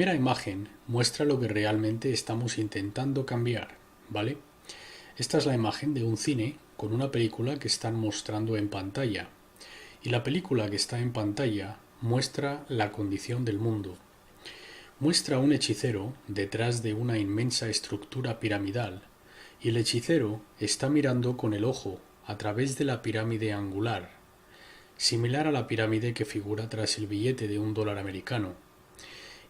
primera imagen muestra lo que realmente estamos intentando cambiar, ¿vale? Esta es la imagen de un cine con una película que están mostrando en pantalla. Y la película que está en pantalla muestra la condición del mundo. Muestra a un hechicero detrás de una inmensa estructura piramidal, y el hechicero está mirando con el ojo a través de la pirámide angular, similar a la pirámide que figura tras el billete de $1 americano,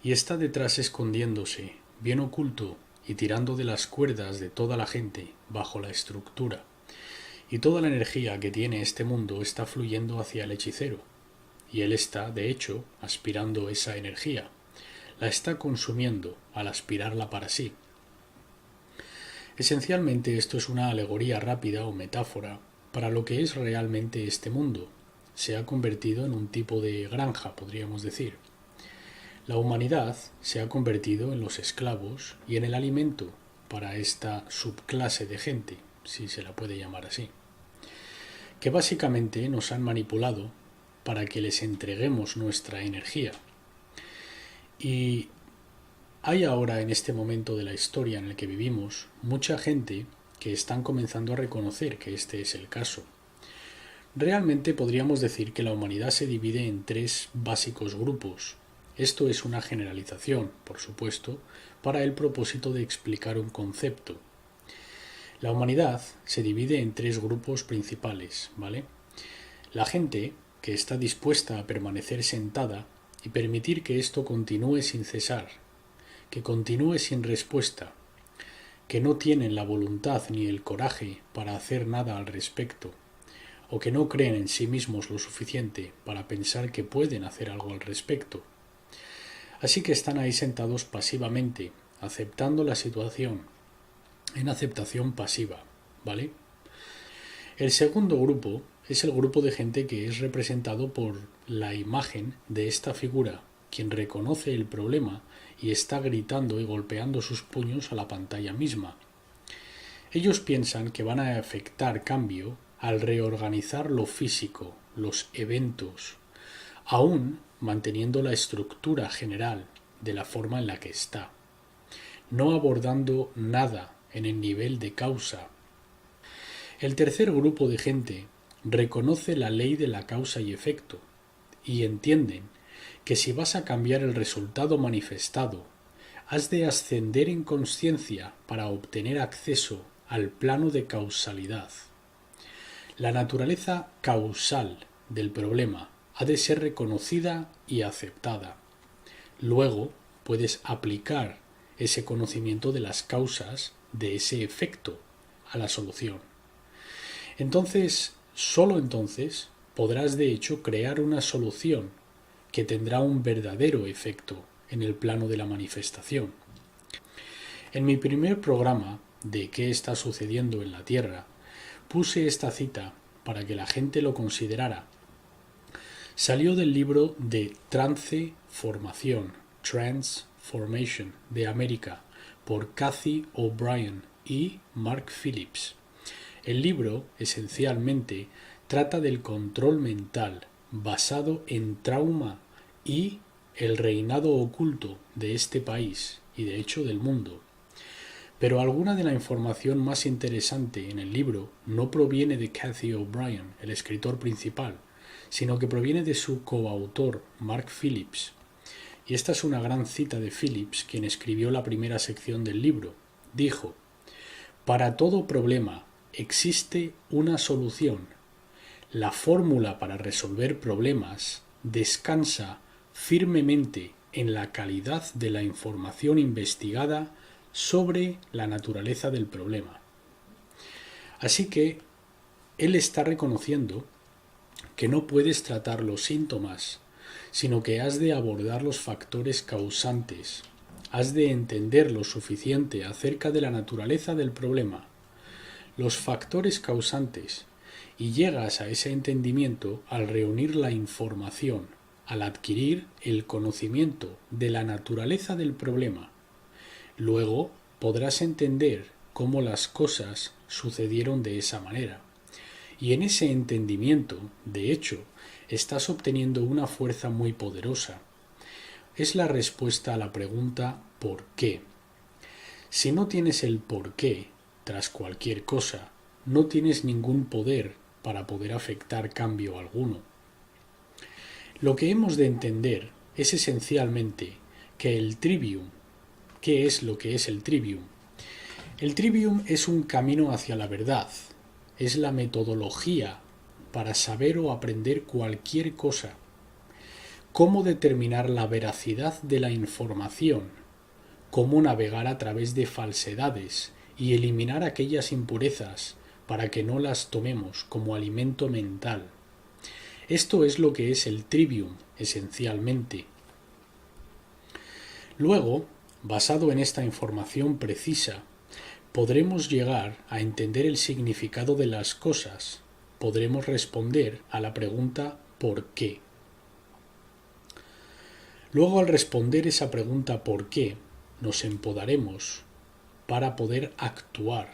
y está detrás escondiéndose, bien oculto y tirando de las cuerdas de toda la gente bajo la estructura. Y toda la energía que tiene este mundo está fluyendo hacia el hechicero, y él está, de hecho, aspirando esa energía. La está consumiendo al aspirarla para sí. Esencialmente esto es una alegoría rápida o metáfora para lo que es realmente este mundo. Se ha convertido en un tipo de granja, podríamos decir. La humanidad se ha convertido en los esclavos y en el alimento para esta subclase de gente, si se la puede llamar así, que básicamente nos han manipulado para que les entreguemos nuestra energía. Y hay ahora, en este momento de la historia en el que vivimos, mucha gente que están comenzando a reconocer que este es el caso. Realmente podríamos decir que la humanidad se divide en 3 básicos grupos. Esto es una generalización, por supuesto, para el propósito de explicar un concepto. La humanidad se divide en 3 grupos principales, ¿vale? La gente que está dispuesta a permanecer sentada y permitir que esto continúe sin cesar, que continúe sin respuesta, que no tienen la voluntad ni el coraje para hacer nada al respecto, o que no creen en sí mismos lo suficiente para pensar que pueden hacer algo al respecto. Así que están ahí sentados pasivamente, aceptando la situación, en aceptación pasiva, ¿vale? El segundo grupo es el grupo de gente que es representado por la imagen de esta figura, quien reconoce el problema y está gritando y golpeando sus puños a la pantalla misma. Ellos piensan que van a efectar cambio al reorganizar lo físico, los eventos, aún manteniendo la estructura general de la forma en la que está, no abordando nada en el nivel de causa. El tercer grupo de gente reconoce la ley de la causa y efecto y entienden que si vas a cambiar el resultado manifestado, has de ascender en consciencia para obtener acceso al plano de causalidad. La naturaleza causal del problema ha de ser reconocida y aceptada. Luego puedes aplicar ese conocimiento de las causas de ese efecto a la solución. Entonces, solo entonces, podrás de hecho crear una solución que tendrá un verdadero efecto en el plano de la manifestación. En mi primer programa de ¿Qué está sucediendo en la Tierra? Puse esta cita para que la gente lo considerara. Salió del libro de Transformation, de América, por Cathy O'Brien y Mark Phillips. El libro, esencialmente, trata del control mental basado en trauma y el reinado oculto de este país y de hecho del mundo. Pero alguna de la información más interesante en el libro no proviene de Cathy O'Brien, el escritor principal, sino que proviene de su coautor, Mark Phillips. Y esta es una gran cita de Phillips, quien escribió la primera sección del libro. Dijo: «Para todo problema existe una solución. La fórmula para resolver problemas descansa firmemente en la calidad de la información investigada sobre la naturaleza del problema». Así que él está reconociendo que no puedes tratar los síntomas, sino que has de abordar los factores causantes, has de entender lo suficiente acerca de la naturaleza del problema, los factores causantes, y llegas a ese entendimiento al reunir la información, al adquirir el conocimiento de la naturaleza del problema. Luego podrás entender cómo las cosas sucedieron de esa manera. Y en ese entendimiento, de hecho, estás obteniendo una fuerza muy poderosa. es la respuesta a la pregunta ¿por qué? Si no tienes el por qué tras cualquier cosa, no tienes ningún poder para poder afectar cambio alguno. Lo que hemos de entender es esencialmente que el trivium, ¿qué es lo que es el trivium? El trivium es un camino hacia la verdad, es la metodología para saber o aprender cualquier cosa. Cómo determinar la veracidad de la información, cómo navegar a través de falsedades y eliminar aquellas impurezas para que no las tomemos como alimento mental. Esto es lo que es el trivium, esencialmente. Luego, basado en esta información precisa, podremos llegar a entender el significado de las cosas, podremos responder a la pregunta ¿por qué? Luego, al responder esa pregunta ¿por qué?, nos empoderaremos para poder actuar,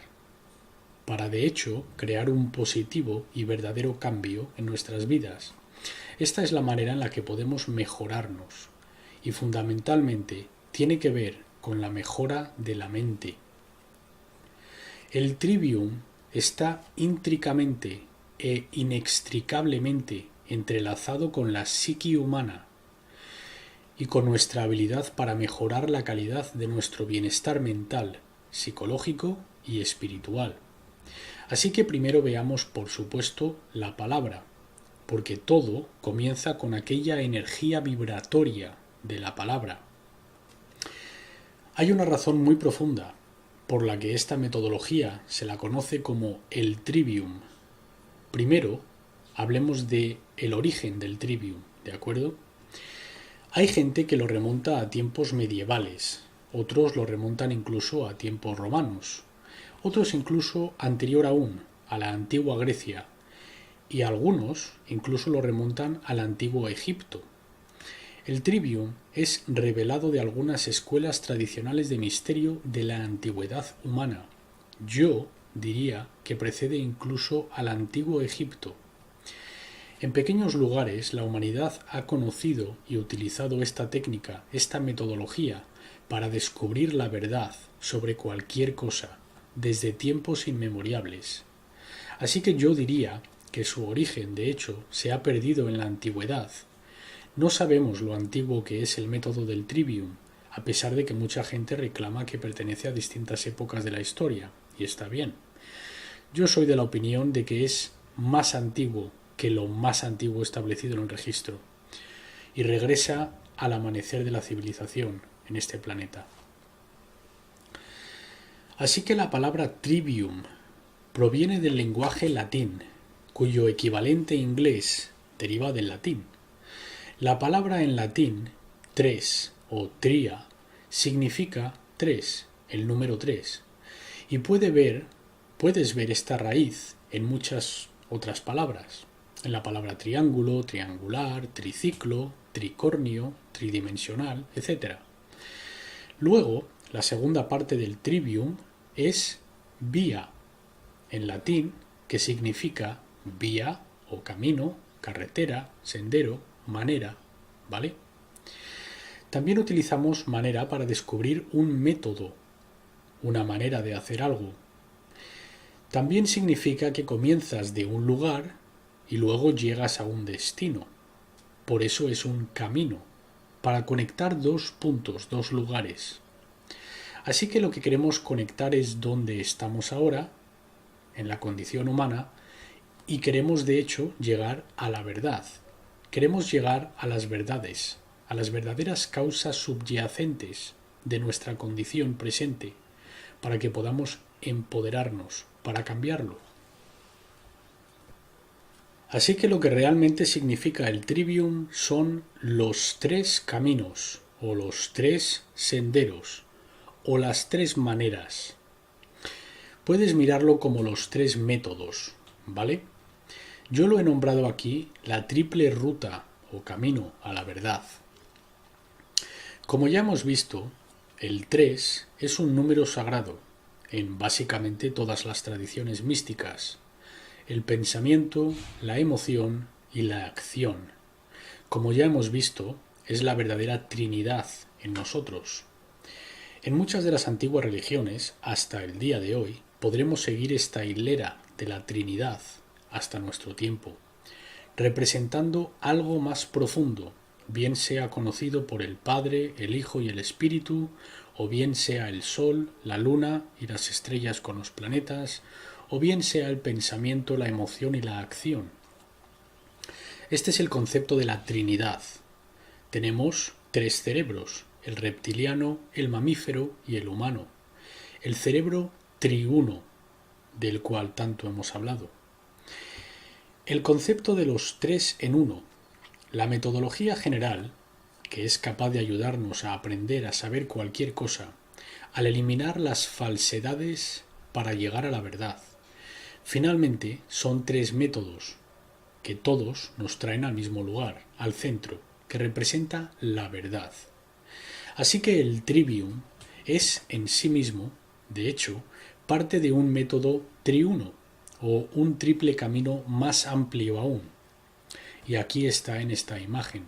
para de hecho crear un positivo y verdadero cambio en nuestras vidas. Esta es la manera en la que podemos mejorarnos y fundamentalmente tiene que ver con la mejora de la mente. El trivium está íntricamente e inextricablemente entrelazado con la psique humana y con nuestra habilidad para mejorar la calidad de nuestro bienestar mental, psicológico y espiritual. Así que primero veamos, por supuesto, la palabra, porque todo comienza con aquella energía vibratoria de la palabra. Hay una razón muy profunda por la que esta metodología se la conoce como el trivium. Primero, hablemos de el origen del trivium, ¿de acuerdo? Hay gente que lo remonta a tiempos medievales, otros lo remontan incluso a tiempos romanos, otros incluso anterior aún, a la antigua Grecia, y algunos incluso lo remontan al antiguo Egipto. El trivium es revelado de algunas escuelas tradicionales de misterio de la antigüedad humana. Yo diría que precede incluso al antiguo Egipto. En pequeños lugares la humanidad ha conocido y utilizado esta técnica, esta metodología, para descubrir la verdad sobre cualquier cosa, desde tiempos inmemoriales. Así que yo diría que su origen, de hecho, se ha perdido en la antigüedad. No sabemos lo antiguo que es el método del trivium, a pesar de que mucha gente reclama que pertenece a distintas épocas de la historia, y está bien. Yo soy de la opinión de que es más antiguo que lo más antiguo establecido en el registro, y regresa al amanecer de la civilización en este planeta. Así que la palabra trivium proviene del lenguaje latín, cuyo equivalente inglés deriva del latín. La palabra en latín, tres o tria, significa tres, el número 3, y puedes ver esta raíz en muchas otras palabras. En la palabra triángulo, triangular, triciclo, tricornio, tridimensional, etc. Luego, la segunda parte del trivium es vía, en latín, que significa vía o camino, carretera, sendero, manera, ¿vale? También utilizamos manera para descubrir un método, una manera de hacer algo. También significa que comienzas de un lugar y luego llegas a un destino. Por eso es un camino, para conectar dos puntos, dos lugares. Así que lo que queremos conectar es dónde estamos ahora, en la condición humana, y queremos de hecho llegar a la verdad. Queremos llegar a las verdades, a las verdaderas causas subyacentes de nuestra condición presente, para que podamos empoderarnos, para cambiarlo. Así que lo que realmente significa el trivium son los tres caminos, o los tres senderos, o las tres maneras. Puedes mirarlo como los tres métodos, ¿vale? Yo lo he nombrado aquí la triple ruta o camino a la verdad. Como ya hemos visto, el 3 es un número sagrado en básicamente todas las tradiciones místicas. El pensamiento, la emoción y la acción. Como ya hemos visto, es la verdadera Trinidad en nosotros. En muchas de las antiguas religiones, hasta el día de hoy, podremos seguir esta hilera de la Trinidad hasta nuestro tiempo, representando algo más profundo, bien sea conocido por el Padre, el Hijo y el Espíritu, o bien sea el Sol, la Luna y las estrellas con los planetas, o bien sea el pensamiento, la emoción y la acción. Este es el concepto de la Trinidad. Tenemos tres cerebros, el reptiliano, el mamífero y el humano. El cerebro triuno, del cual tanto hemos hablado. El concepto de los tres en uno. La metodología general, que es capaz de ayudarnos a aprender a saber cualquier cosa, al eliminar las falsedades para llegar a la verdad. Finalmente, son tres métodos, que todos nos traen al mismo lugar, al centro, que representa la verdad. Así que el trivium es en sí mismo, de hecho, parte de un método triuno, o un triple camino más amplio aún. Y aquí está en esta imagen.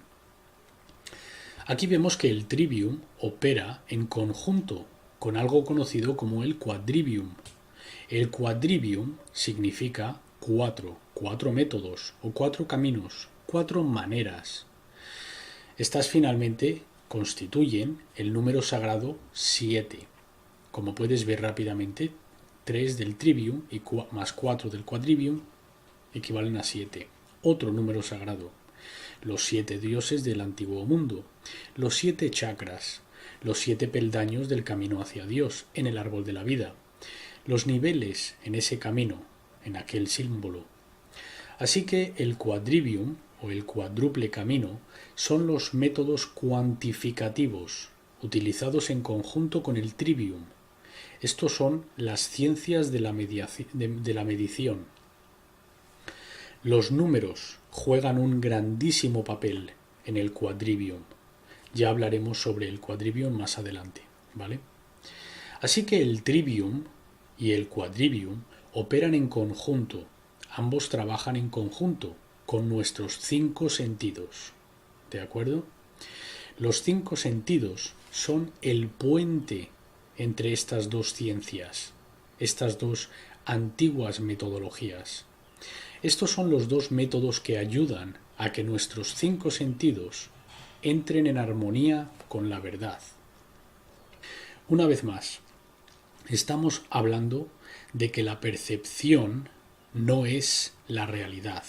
Aquí vemos que el trivium opera en conjunto con algo conocido como el quadrivium. El quadrivium significa cuatro métodos o cuatro caminos, cuatro maneras. Estas finalmente constituyen el número sagrado 7. Como puedes ver rápidamente, 3 del trivium y más 4 del quadrivium equivalen a 7. Otro número sagrado. Los 7 dioses del antiguo mundo. Los 7 chakras. Los 7 peldaños del camino hacia Dios en el árbol de la vida. Los niveles en ese camino, en aquel símbolo. Así que el quadrivium o el cuádruple camino son los métodos cuantificativos utilizados en conjunto con el trivium. Estos son las ciencias de la medición. Los números juegan un grandísimo papel en el quadrivium. Ya hablaremos sobre el quadrivium más adelante, ¿vale? Así que el trivium y el quadrivium operan en conjunto. Ambos trabajan en conjunto con nuestros 5 sentidos. ¿De acuerdo? Los 5 sentidos son el puente entre estas dos ciencias, estas dos antiguas metodologías. Estos son los dos métodos que ayudan a que nuestros 5 sentidos entren en armonía con la verdad. Una vez más, estamos hablando de que la percepción no es la realidad,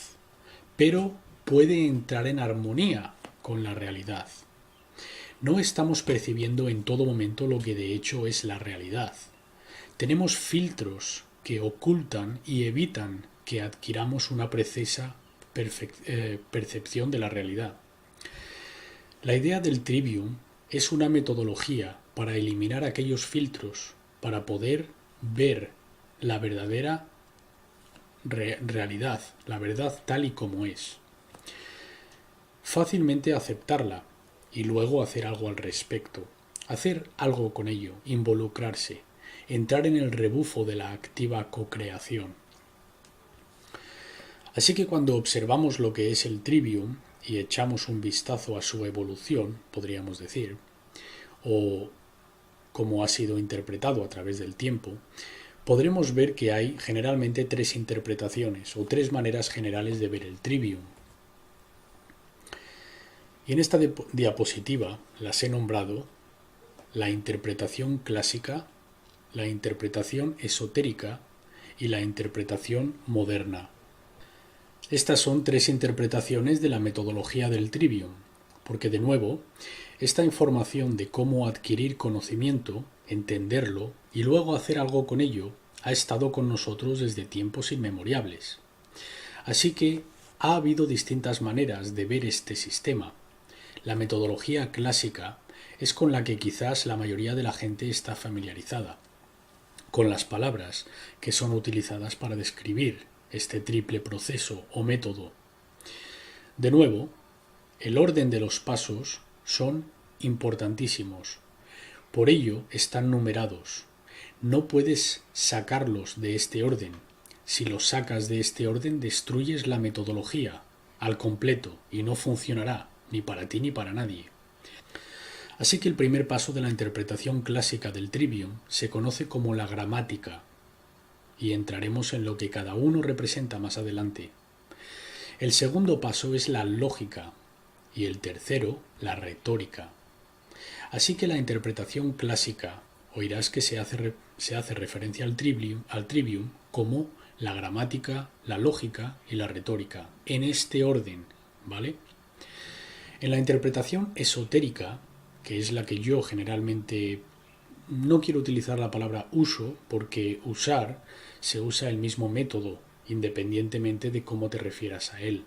pero puede entrar en armonía con la realidad. No estamos percibiendo en todo momento lo que de hecho es la realidad. Tenemos filtros que ocultan y evitan que adquiramos una precisa percepción de la realidad. La idea del trivium es una metodología para eliminar aquellos filtros, para poder ver la verdadera realidad, la verdad tal y como es. Fácilmente aceptarla y luego hacer algo al respecto, hacer algo con ello, involucrarse, entrar en el rebufo de la activa co-creación. Así que cuando observamos lo que es el trivium y echamos un vistazo a su evolución, podríamos decir, o cómo ha sido interpretado a través del tiempo, podremos ver que hay generalmente 3 interpretaciones o 3 maneras generales de ver el trivium. Y en esta diapositiva las he nombrado la interpretación clásica, la interpretación esotérica y la interpretación moderna. Estas son 3 interpretaciones de la metodología del trivium, porque de nuevo, esta información de cómo adquirir conocimiento, entenderlo y luego hacer algo con ello ha estado con nosotros desde tiempos inmemoriales. Así que ha habido distintas maneras de ver este sistema. La metodología clásica es con la que quizás la mayoría de la gente está familiarizada, con las palabras que son utilizadas para describir este triple proceso o método. De nuevo, el orden de los pasos son importantísimos. Por ello están numerados. No puedes sacarlos de este orden. Si los sacas de este orden, destruyes la metodología al completo y no funcionará ni para ti ni para nadie. Así que el primer paso de la interpretación clásica del trivium se conoce como la gramática, y entraremos en lo que cada uno representa más adelante. El segundo paso es la lógica, y el tercero, la retórica. Así que la interpretación clásica, oirás que se hace referencia al trivium como la gramática, la lógica y la retórica, en este orden, ¿vale? En la interpretación esotérica, que es la que yo generalmente no quiero utilizar la palabra uso, porque usar se usa el mismo método, independientemente de cómo te refieras a él.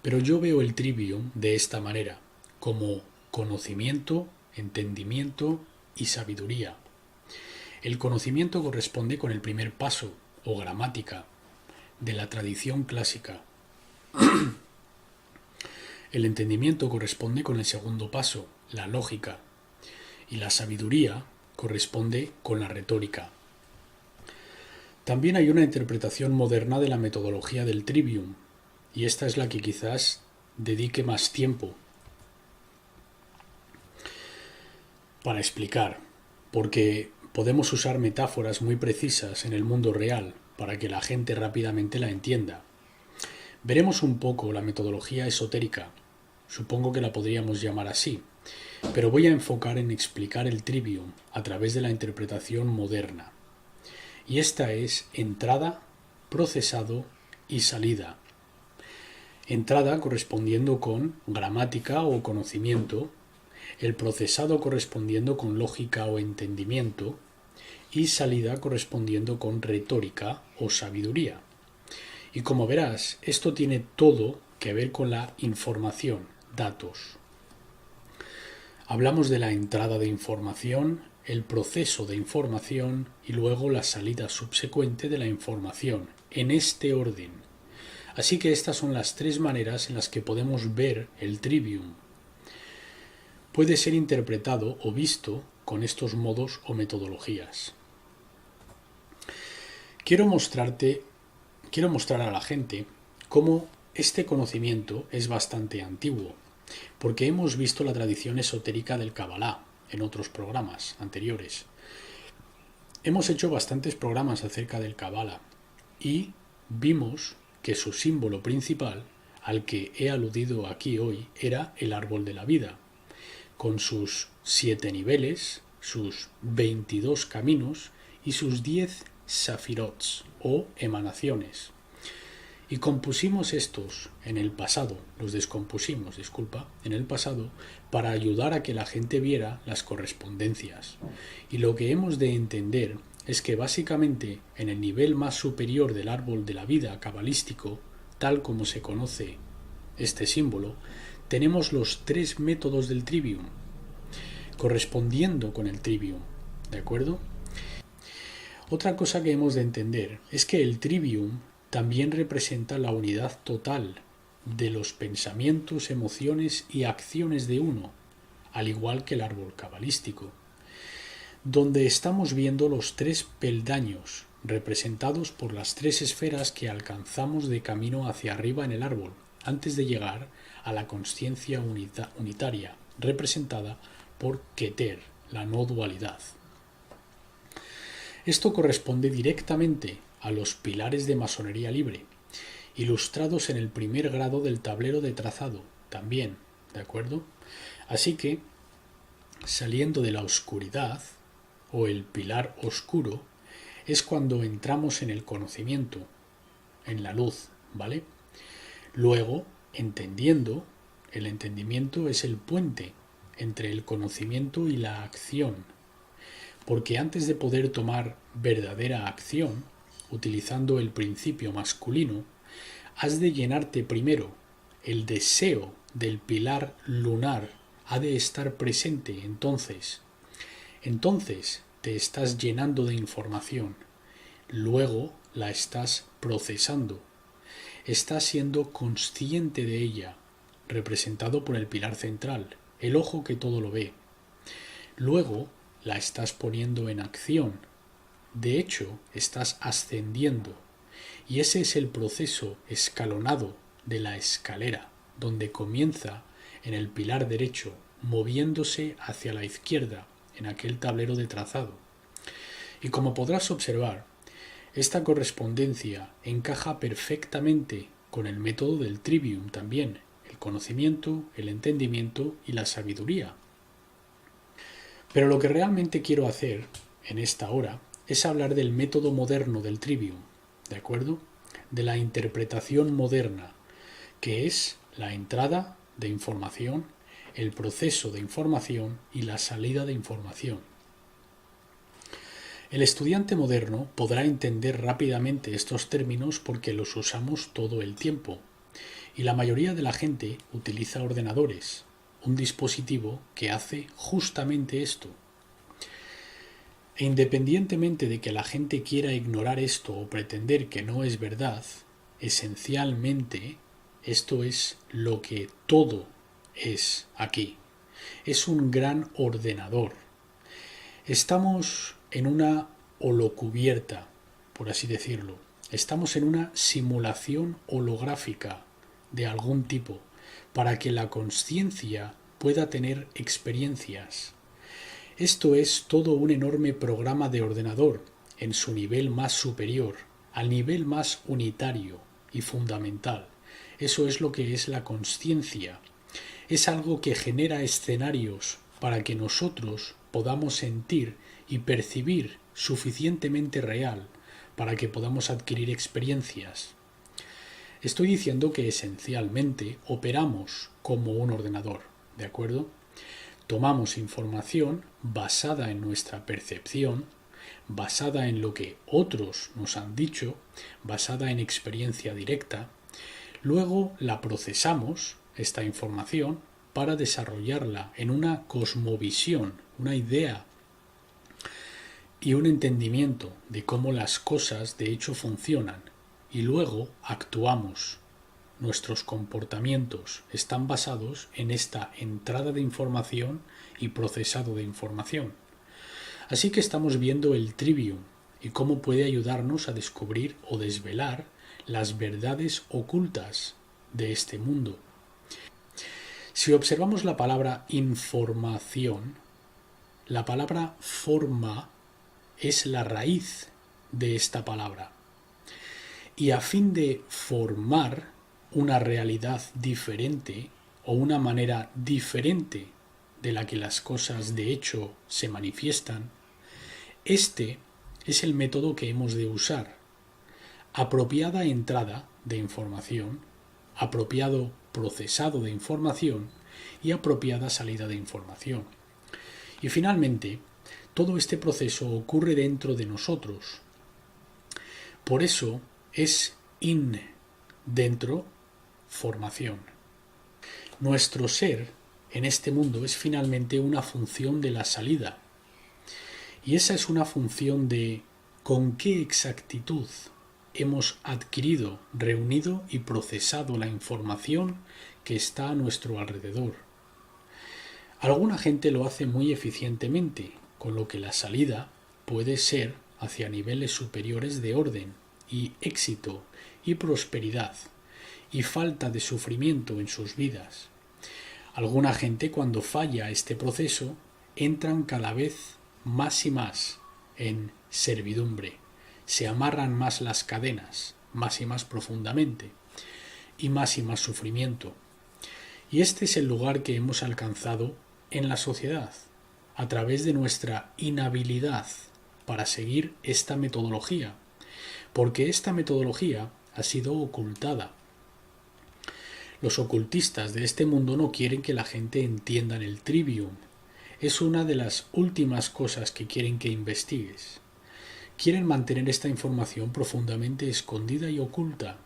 Pero yo veo el trivium de esta manera, como conocimiento, entendimiento y sabiduría. El conocimiento corresponde con el primer paso, o gramática, de la tradición clásica. El entendimiento corresponde con el segundo paso, la lógica, y la sabiduría corresponde con la retórica. También hay una interpretación moderna de la metodología del trivium, y esta es la que quizás dedique más tiempo para explicar, porque podemos usar metáforas muy precisas en el mundo real para que la gente rápidamente la entienda. Veremos un poco la metodología esotérica, supongo que la podríamos llamar así, pero voy a enfocar en explicar el trivium a través de la interpretación moderna. Y esta es entrada, procesado y salida. Entrada correspondiendo con gramática o conocimiento, el procesado correspondiendo con lógica o entendimiento y salida correspondiendo con retórica o sabiduría. Y como verás, esto tiene todo que ver con la información, datos. Hablamos de la entrada de información, el proceso de información y luego la salida subsecuente de la información, en este orden. Así que estas son las tres maneras en las que podemos ver el trivium. Puede ser interpretado o visto con estos modos o metodologías. Quiero mostrar a la gente cómo este conocimiento es bastante antiguo, porque hemos visto la tradición esotérica del Kabbalah en otros programas anteriores. Hemos hecho bastantes programas acerca del Kabbalah y vimos que su símbolo principal, al que he aludido aquí hoy, era el árbol de la vida, con sus 7 niveles, sus 22 caminos y sus 10 safirots o emanaciones. Y compusimos estos en el pasado, los descompusimos, en el pasado, para ayudar a que la gente viera las correspondencias. Y lo que hemos de entender es que básicamente en el nivel más superior del árbol de la vida cabalístico, tal como se conoce este símbolo, tenemos los 3 métodos del trivium, correspondiendo con el trivium, ¿de acuerdo? Otra cosa que hemos de entender es que el trivium también representa la unidad total de los pensamientos, emociones y acciones de uno, al igual que el árbol cabalístico, donde estamos viendo los 3 peldaños representados por las 3 esferas que alcanzamos de camino hacia arriba en el árbol, antes de llegar a la consciencia unitaria, representada por Keter, la no dualidad. Esto corresponde directamente a los pilares de masonería libre, ilustrados en el primer grado del tablero de trazado, también, ¿de acuerdo? Así que, saliendo de la oscuridad, o el pilar oscuro, es cuando entramos en el conocimiento, en la luz, ¿vale? Luego, entendiendo, el entendimiento es el puente entre el conocimiento y la acción, porque antes de poder tomar verdadera acción, utilizando el principio masculino, has de llenarte primero. El deseo del pilar lunar ha de estar presente entonces. Entonces te estás llenando de información. Luego la estás procesando. Estás siendo consciente de ella, representado por el pilar central, el ojo que todo lo ve. Luego la estás poniendo en acción. De hecho, estás ascendiendo. Y ese es el proceso escalonado de la escalera, donde comienza en el pilar derecho, moviéndose hacia la izquierda en aquel tablero de trazado. Y como podrás observar, esta correspondencia encaja perfectamente con el método del trivium también, el conocimiento, el entendimiento y la sabiduría. Pero lo que realmente quiero hacer en esta hora es hablar del método moderno del trivium, ¿de acuerdo? De la interpretación moderna, que es la entrada de información, el proceso de información y la salida de información. El estudiante moderno podrá entender rápidamente estos términos porque los usamos todo el tiempo, y la mayoría de la gente utiliza ordenadores, un dispositivo que hace justamente esto. E independientemente de que la gente quiera ignorar esto o pretender que no es verdad, esencialmente esto es lo que todo es aquí. Es un gran ordenador. Estamos en una holocubierta, por así decirlo. Estamos en una simulación holográfica de algún tipo para que la consciencia pueda tener experiencias. Esto es todo un enorme programa de ordenador en su nivel más superior, al nivel más unitario y fundamental. Eso es lo que es la consciencia. Es algo que genera escenarios para que nosotros podamos sentir y percibir suficientemente real para que podamos adquirir experiencias. Estoy diciendo que esencialmente operamos como un ordenador, ¿de acuerdo? Tomamos información basada en nuestra percepción, basada en lo que otros nos han dicho, basada en experiencia directa. Luego la procesamos, esta información, para desarrollarla en una cosmovisión, una idea y un entendimiento de cómo las cosas de hecho funcionan. Y luego actuamos. Nuestros comportamientos están basados en esta entrada de información y procesado de información. Así que estamos viendo el trivium y cómo puede ayudarnos a descubrir o desvelar las verdades ocultas de este mundo. Si observamos la palabra información, la palabra forma es la raíz de esta palabra. Y a fin de formar una realidad diferente o una manera diferente de la que las cosas de hecho se manifiestan, este es el método que hemos de usar. Apropiada entrada de información, apropiado procesado de información y apropiada salida de información. Y finalmente, todo este proceso ocurre dentro de nosotros. Por eso es dentro, formación. Nuestro ser en este mundo es finalmente una función de la salida. Y esa es una función de con qué exactitud hemos adquirido, reunido y procesado la información que está a nuestro alrededor. Alguna gente lo hace muy eficientemente, con lo que la salida puede ser hacia niveles superiores de orden y éxito y prosperidad y falta de sufrimiento en sus vidas. Alguna gente, cuando falla este proceso, entran cada vez más y más en servidumbre, se amarran más las cadenas, más y más profundamente, y más sufrimiento. Y este es el lugar que hemos alcanzado en la sociedad, a través de nuestra inhabilidad para seguir esta metodología, porque esta metodología ha sido ocultada. Los ocultistas de este mundo no quieren que la gente entienda el trivium. Es una de las últimas cosas que quieren que investigues. Quieren mantener esta información profundamente escondida y oculta,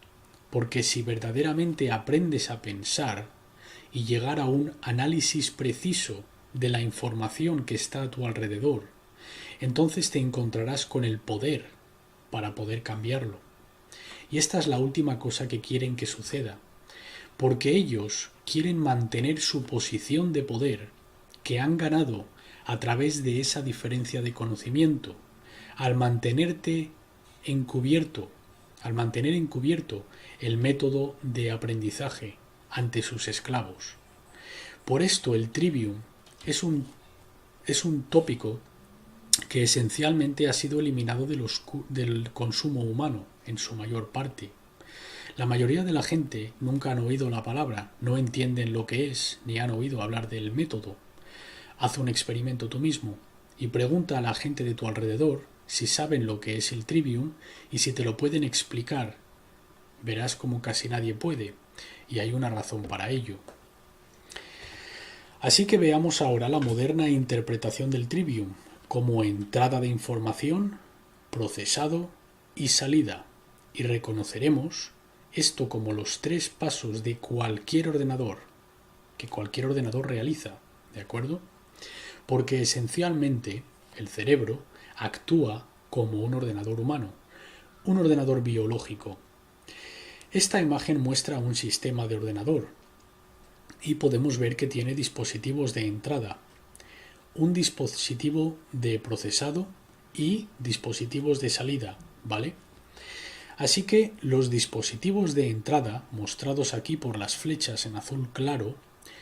porque si verdaderamente aprendes a pensar y llegar a un análisis preciso de la información que está a tu alrededor, entonces te encontrarás con el poder para poder cambiarlo. Y esta es la última cosa que quieren que suceda, porque ellos quieren mantener su posición de poder que han ganado a través de esa diferencia de conocimiento, al mantenerte encubierto, al mantener encubierto el método de aprendizaje ante sus esclavos. Por esto el trivium es un tópico que esencialmente ha sido eliminado del consumo humano en su mayor parte. La mayoría de la gente nunca han oído la palabra, no entienden lo que es, ni han oído hablar del método. Haz un experimento tú mismo y pregunta a la gente de tu alrededor si saben lo que es el trivium y si te lo pueden explicar. Verás como casi nadie puede, y hay una razón para ello. Así que veamos ahora la moderna interpretación del trivium como entrada de información, procesado y salida, y reconoceremos esto como los 3 pasos de cualquier ordenador, que cualquier ordenador realiza, ¿de acuerdo? Porque esencialmente el cerebro actúa como un ordenador humano, un ordenador biológico. Esta imagen muestra un sistema de ordenador y podemos ver que tiene dispositivos de entrada, un dispositivo de procesado y dispositivos de salida, ¿vale? Así que los dispositivos de entrada, mostrados aquí por las flechas en azul claro,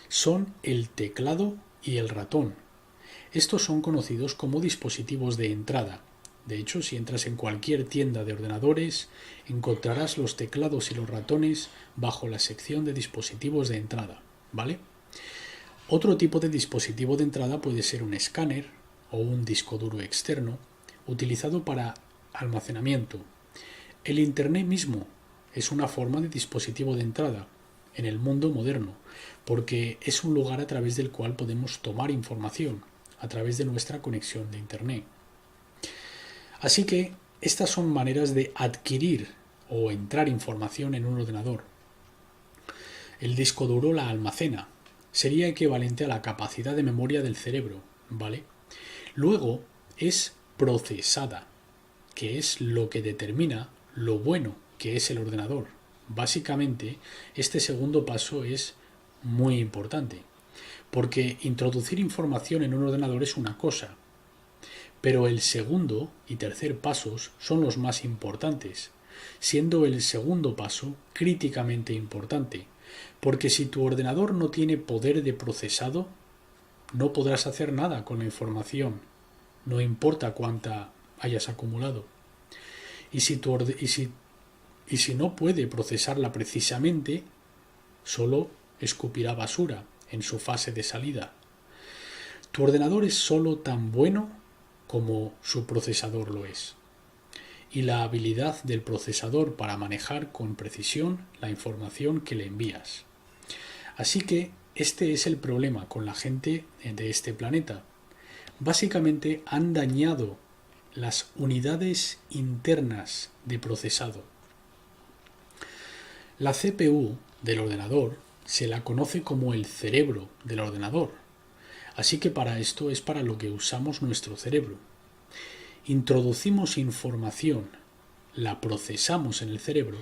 son el teclado y el ratón. Estos son conocidos como dispositivos de entrada. De hecho, si entras en cualquier tienda de ordenadores, encontrarás los teclados y los ratones bajo la sección de dispositivos de entrada, ¿vale? Otro tipo de dispositivo de entrada puede ser un escáner o un disco duro externo, utilizado para almacenamiento. El Internet mismo es una forma de dispositivo de entrada en el mundo moderno, porque es un lugar a través del cual podemos tomar información, a través de nuestra conexión de Internet. Así que estas son maneras de adquirir o entrar información en un ordenador. El disco duro la almacena. Sería equivalente a la capacidad de memoria del cerebro, ¿vale? Luego es procesada, que es lo que determina lo bueno que es el ordenador. Básicamente, este segundo paso es muy importante, porque introducir información en un ordenador es una cosa, pero el segundo y tercer pasos son los más importantes, siendo el segundo paso críticamente importante, porque si tu ordenador no tiene poder de procesado, no podrás hacer nada con la información, no importa cuánta hayas acumulado. Y si no puede procesarla precisamente, solo escupirá basura en su fase de salida. Tu ordenador es solo tan bueno como su procesador lo es. Y la habilidad del procesador para manejar con precisión la información que le envías. Así que este es el problema con la gente de este planeta. Básicamente han dañado las unidades internas de procesado. La CPU del ordenador se la conoce como el cerebro del ordenador, así que para esto es para lo que usamos nuestro cerebro. Introducimos información, la procesamos en el cerebro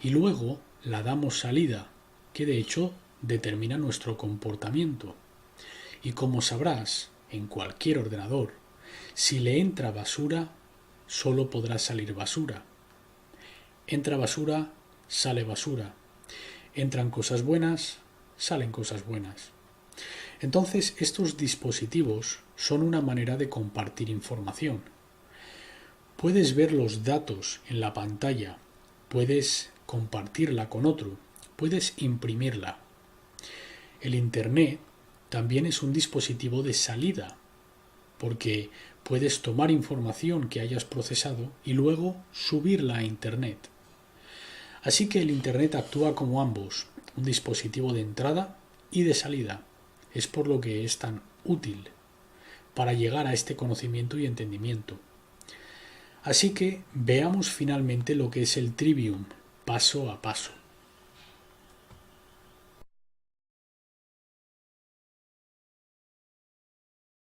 y luego la damos salida, que de hecho determina nuestro comportamiento. Y como sabrás, en cualquier ordenador, si le entra basura, solo podrá salir basura. Entra basura, sale basura. Entran cosas buenas, salen cosas buenas. Entonces, estos dispositivos son una manera de compartir información. Puedes ver los datos en la pantalla, puedes compartirla con otro, puedes imprimirla. El Internet también es un dispositivo de salida, porque puedes tomar información que hayas procesado y luego subirla a Internet. Así que el Internet actúa como ambos, un dispositivo de entrada y de salida. Es por lo que es tan útil para llegar a este conocimiento y entendimiento. Así que veamos finalmente lo que es el trivium, paso a paso.